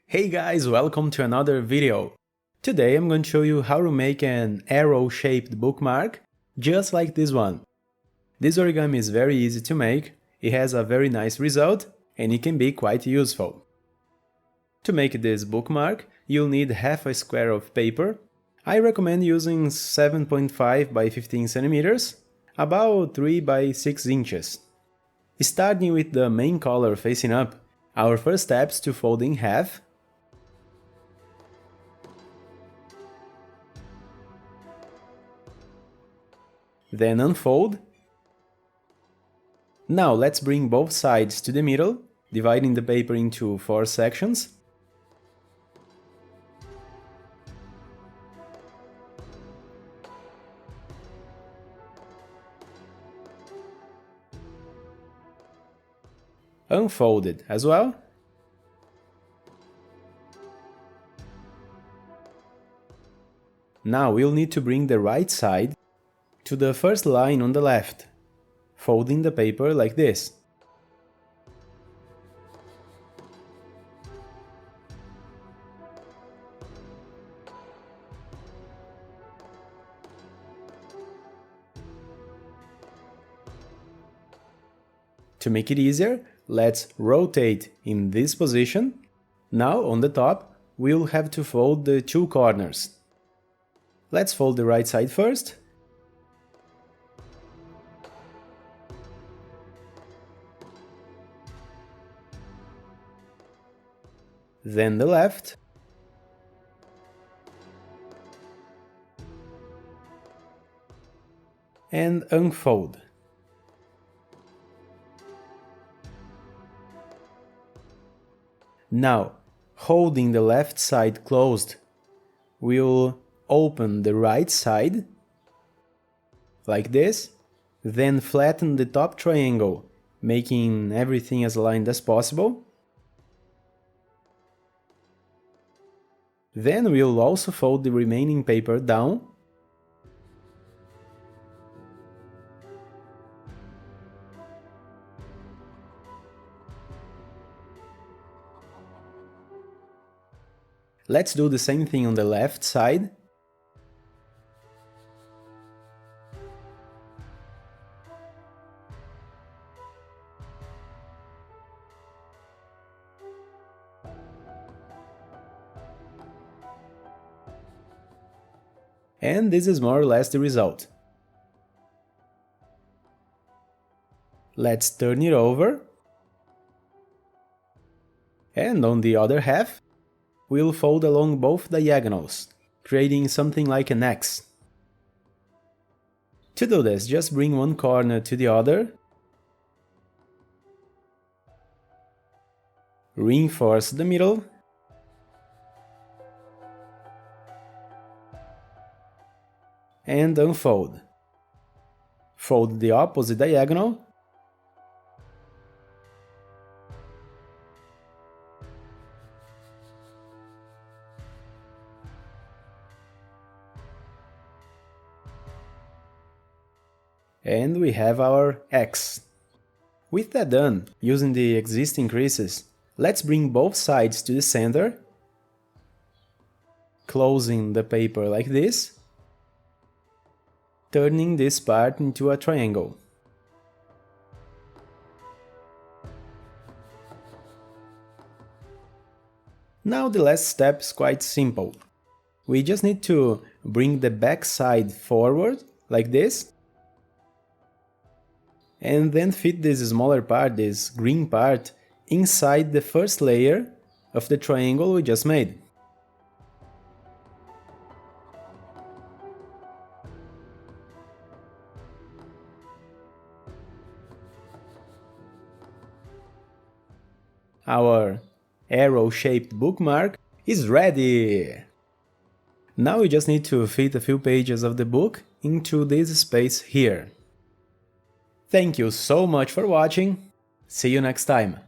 Hey guys, welcome to another video. Today I'm going to show you how to make an arrow-shaped bookmark just like this one. This origami is very easy to make, it has a very nice result and it can be quite useful. To make this bookmark, you'll need half a square of paper. I recommend using 7.5 by 15 centimeters, about 3 by 6 inches. Starting with the main color facing up, our first step is to fold in half. Then unfold. Now let's bring both sides to the middle, dividing the paper into 4 sections. Unfold it as well. Now we'll need to bring the right side to the first line on the left, folding the paper like this. To make it easier, let's rotate in this position. Now on the top, we'll have to fold the 2 corners. Let's fold the right side first. Then the left. And unfold. Now, holding the left side closed, we'll open the right side, like this, then flatten the top triangle, making everything as aligned as possible. Then we'll also fold the remaining paper down. Let's do the same thing on the left side. And this is more or less the result. Let's turn it over. And on the other half, we'll fold along both diagonals, creating something like an X. To do this, just bring one corner to the other, reinforce the middle, and unfold. Fold the opposite diagonal, and we have our X. With that done, using the existing creases, let's bring both sides to the center, closing the paper like this, turning this part into a triangle. Now the last step is quite simple. We just need to bring the back side forward, like this, and then fit this smaller part, this green part, inside the first layer of the triangle we just made. Our arrow-shaped bookmark is ready! Now we just need to fit a few pages of the book into this space here. Thank you so much for watching, see you next time!